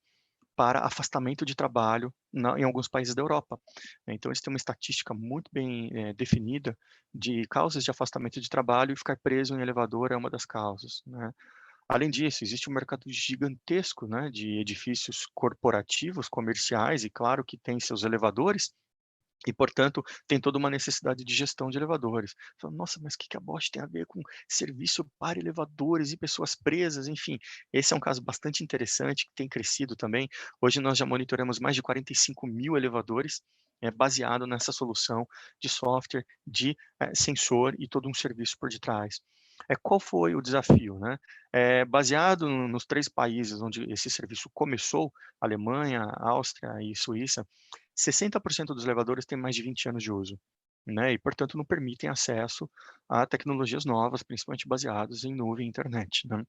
para afastamento de trabalho em alguns países da Europa. Então, eles têm uma estatística muito bem definida de causas de afastamento de trabalho e ficar preso em elevador é uma das causas, né? Além disso, existe um mercado gigantesco, né, de edifícios corporativos, comerciais, e claro que tem seus elevadores, e, portanto, tem toda uma necessidade de gestão de elevadores. Fala, nossa, mas o que a Bosch tem a ver com serviço para elevadores e pessoas presas? Enfim, esse é um caso bastante interessante, que tem crescido também. Hoje nós já monitoramos mais de 45.000 elevadores, baseado nessa solução de software, de sensor e todo um serviço por detrás. Qual foi o desafio, né? Baseado nos 3 países onde esse serviço começou, Alemanha, Áustria e Suíça, 60% dos elevadores têm mais de 20 anos de uso, né? E, portanto, não permitem acesso a tecnologias novas, principalmente baseadas em nuvem e internet, né?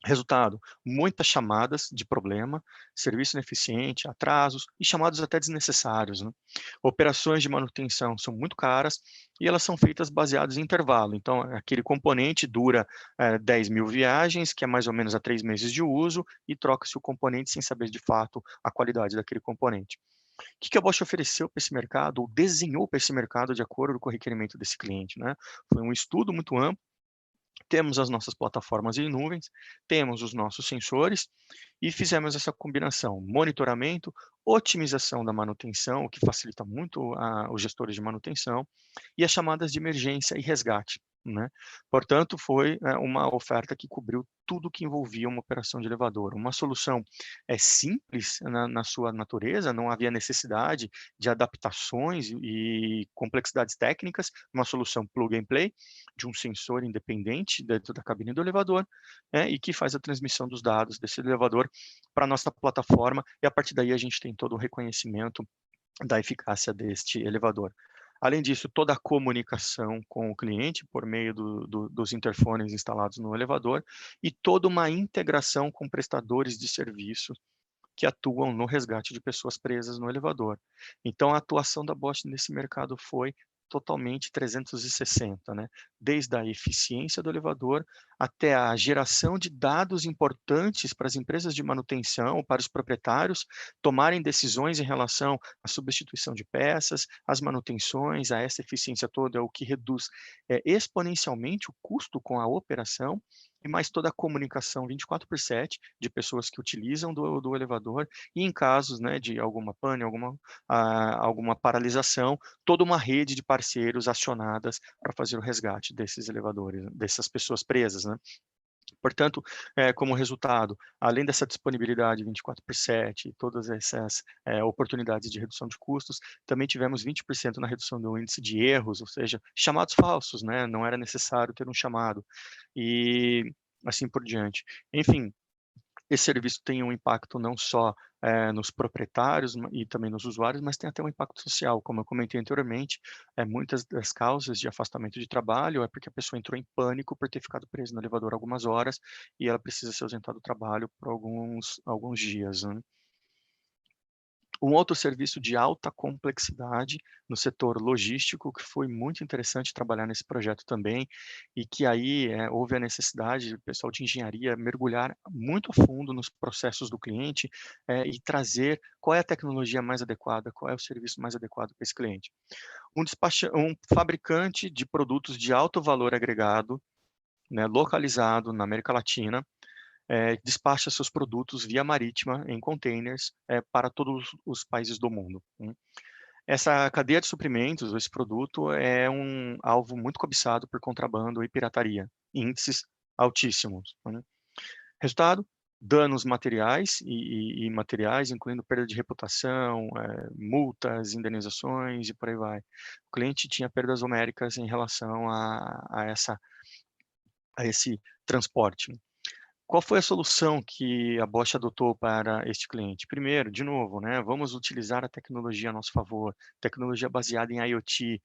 Resultado, muitas chamadas de problema, serviço ineficiente, atrasos e chamados até desnecessários, né? Operações de manutenção são muito caras e elas são feitas baseadas em intervalo. Então, aquele componente dura 10.000 viagens, que é mais ou menos a 3 meses de uso, e troca-se o componente sem saber de fato a qualidade daquele componente. O que a Bosch ofereceu para esse mercado, ou desenhou para esse mercado de acordo com o requerimento desse cliente, né? Foi um estudo muito amplo. Temos as nossas plataformas em nuvens, temos os nossos sensores e fizemos essa combinação, monitoramento, otimização da manutenção, o que facilita muito os gestores de manutenção, e as chamadas de emergência e resgate, né? Portanto, foi uma oferta que cobriu tudo que envolvia uma operação de elevador. Uma solução simples na sua natureza, não havia necessidade de adaptações e complexidades técnicas, uma solução plug and play, de um sensor independente dentro da cabine do elevador, e que faz a transmissão dos dados desse elevador para a nossa plataforma, e a partir daí a gente tem todo o reconhecimento da eficácia deste elevador. Além disso, toda a comunicação com o cliente por meio dos interfones instalados no elevador e toda uma integração com prestadores de serviço que atuam no resgate de pessoas presas no elevador. Então, a atuação da Bosch nesse mercado foi totalmente 360, né? Desde a eficiência do elevador até a geração de dados importantes para as empresas de manutenção, para os proprietários tomarem decisões em relação à substituição de peças, às manutenções, a essa eficiência toda, o que reduz exponencialmente o custo com a operação e mais toda a comunicação 24/7 de pessoas que utilizam do elevador, e em casos, né, de alguma pane, alguma paralisação, toda uma rede de parceiros acionadas para fazer o resgate desses elevadores, dessas pessoas presas, né. Portanto, como resultado, além dessa disponibilidade 24/7, todas essas oportunidades de redução de custos, também tivemos 20% na redução do índice de erros, ou seja, chamados falsos, né, não era necessário ter um chamado, e assim por diante. Enfim, esse serviço tem um impacto não só, nos proprietários e também nos usuários, mas tem até um impacto social. Como eu comentei anteriormente, muitas das causas de afastamento de trabalho é porque a pessoa entrou em pânico por ter ficado presa no elevador algumas horas e ela precisa se ausentar do trabalho por alguns dias, né. Um outro serviço de alta complexidade no setor logístico, que foi muito interessante trabalhar nesse projeto também, e que aí, houve a necessidade do pessoal de engenharia mergulhar muito a fundo nos processos do cliente, e trazer qual é a tecnologia mais adequada, qual é o serviço mais adequado para esse cliente. Um fabricante de produtos de alto valor agregado, né, localizado na América Latina, despacha seus produtos via marítima em containers, para todos os países do mundo, né. Essa cadeia de suprimentos, esse produto é um alvo muito cobiçado por contrabando e pirataria, índices altíssimos, né. Resultado, danos materiais e imateriais, incluindo perda de reputação, multas, indenizações e por aí vai. O cliente tinha perdas homéricas em relação a esse transporte. Qual foi a solução que a Bosch adotou para este cliente? Primeiro, de novo, né, vamos utilizar a tecnologia a nosso favor, tecnologia baseada em IoT,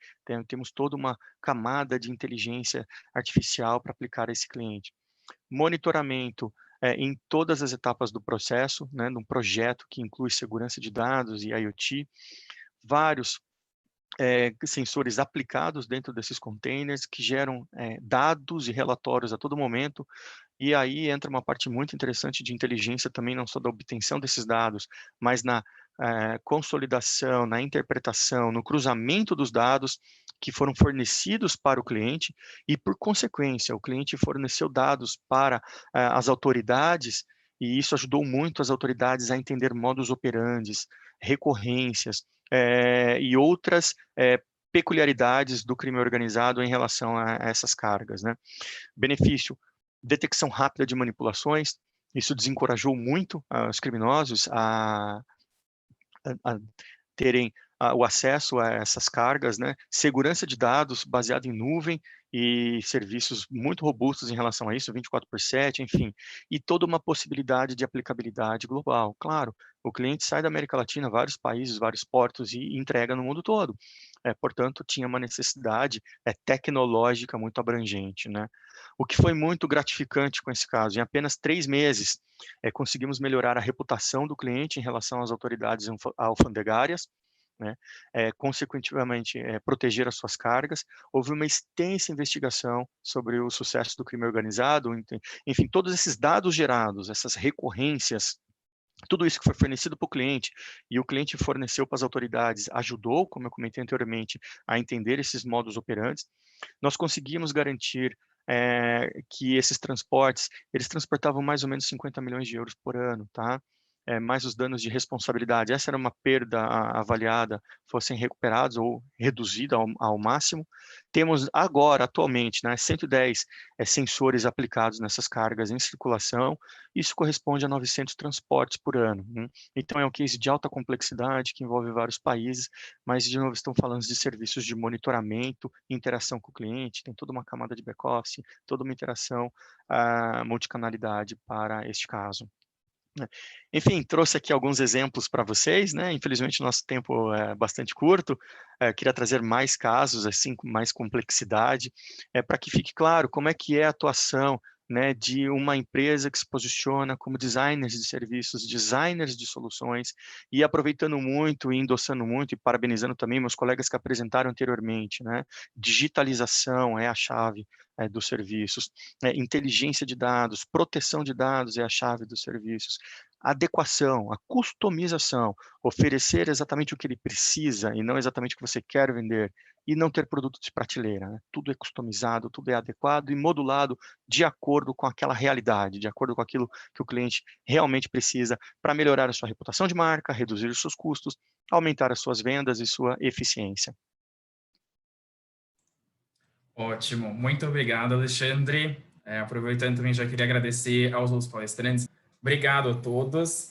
temos toda uma camada de inteligência artificial para aplicar a esse cliente. Monitoramento, em todas as etapas do processo, né, num projeto que inclui segurança de dados e IoT, vários sensores aplicados dentro desses containers que geram dados e relatórios a todo momento, e aí entra uma parte muito interessante de inteligência também, não só da obtenção desses dados, mas na consolidação, na interpretação, no cruzamento dos dados que foram fornecidos para o cliente e, por consequência, o cliente forneceu dados para as autoridades e isso ajudou muito as autoridades a entender modus operandis, recorrências e outras peculiaridades do crime organizado em relação a essas cargas, né? Benefício: detecção rápida de manipulações. Isso desencorajou muito os criminosos a terem o acesso a essas cargas, né? Segurança de dados baseado em nuvem e serviços muito robustos em relação a isso, 24/7, enfim, e toda uma possibilidade de aplicabilidade global. Claro, o cliente sai da América Latina, vários países, vários portos e entrega no mundo todo. Portanto, tinha uma necessidade tecnológica muito abrangente, né? O que foi muito gratificante com esse caso, em apenas 3 meses, conseguimos melhorar a reputação do cliente em relação às autoridades alfandegárias, né, consequentemente, proteger as suas cargas. Houve uma extensa investigação sobre o sucesso do crime organizado, enfim, todos esses dados gerados, essas recorrências, tudo isso que foi fornecido para o cliente e o cliente forneceu para as autoridades, ajudou, como eu comentei anteriormente, a entender esses modus operantes. Nós conseguimos garantir que esses transportes, eles transportavam mais ou menos 50 milhões de euros por ano, tá? Mais os danos de responsabilidade. Essa era uma perda avaliada, fossem recuperados ou reduzida ao máximo. Temos agora, atualmente, né, 110 sensores aplicados nessas cargas em circulação. Isso corresponde a 900 transportes por ano, né? Então, é um case de alta complexidade que envolve vários países, mas, de novo, estão falando de serviços de monitoramento, interação com o cliente, tem toda uma camada de back-office, toda uma interação, multicanalidade para este caso, né. Enfim, trouxe aqui alguns exemplos para vocês, né, infelizmente o nosso tempo é bastante curto, queria trazer mais casos, assim, com mais complexidade, para que fique claro como é que é a atuação, né, de uma empresa que se posiciona como designers de serviços, designers de soluções, e aproveitando muito e endossando muito e parabenizando também meus colegas que apresentaram anteriormente, né, digitalização é a chave, dos serviços, inteligência de dados, proteção de dados é a chave dos serviços, adequação, a customização, oferecer exatamente o que ele precisa e não exatamente o que você quer vender, e não ter produto de prateleira, né? Tudo é customizado, tudo é adequado e modulado de acordo com aquela realidade, de acordo com aquilo que o cliente realmente precisa para melhorar a sua reputação de marca, reduzir os seus custos, aumentar as suas vendas e sua eficiência. Ótimo, muito obrigado, Alexandre. Aproveitando também, já queria agradecer aos outros palestrantes. Obrigado a todos.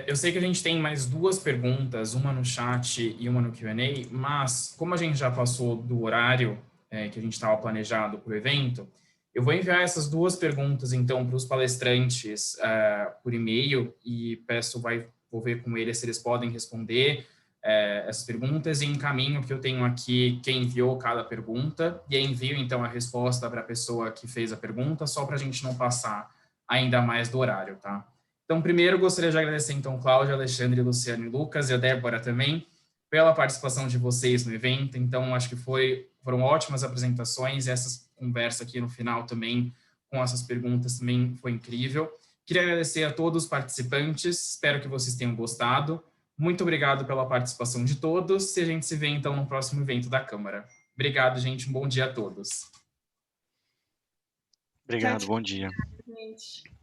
Eu sei que a gente tem mais duas perguntas, uma no chat e uma no Q&A, mas como a gente já passou do horário que a gente estava planejado para o evento, eu vou enviar essas duas perguntas, então, para os palestrantes por e-mail e vou ver com eles se eles podem responder essas perguntas e encaminho que eu tenho aqui quem enviou cada pergunta e envio, então, a resposta para a pessoa que fez a pergunta, só para a gente não passar ainda mais do horário, tá? Então, primeiro, gostaria de agradecer, então, Cláudia, Alexandre, Luciano e Lucas, e a Débora também, pela participação de vocês no evento. Então, acho que foram ótimas apresentações, e essa conversa aqui no final também, com essas perguntas, também foi incrível. Queria agradecer a todos os participantes, espero que vocês tenham gostado. Muito obrigado pela participação de todos, e a gente se vê, então, no próximo evento da Câmara. Obrigado, gente, um bom dia a todos. Obrigado, Tchau, bom dia. gente.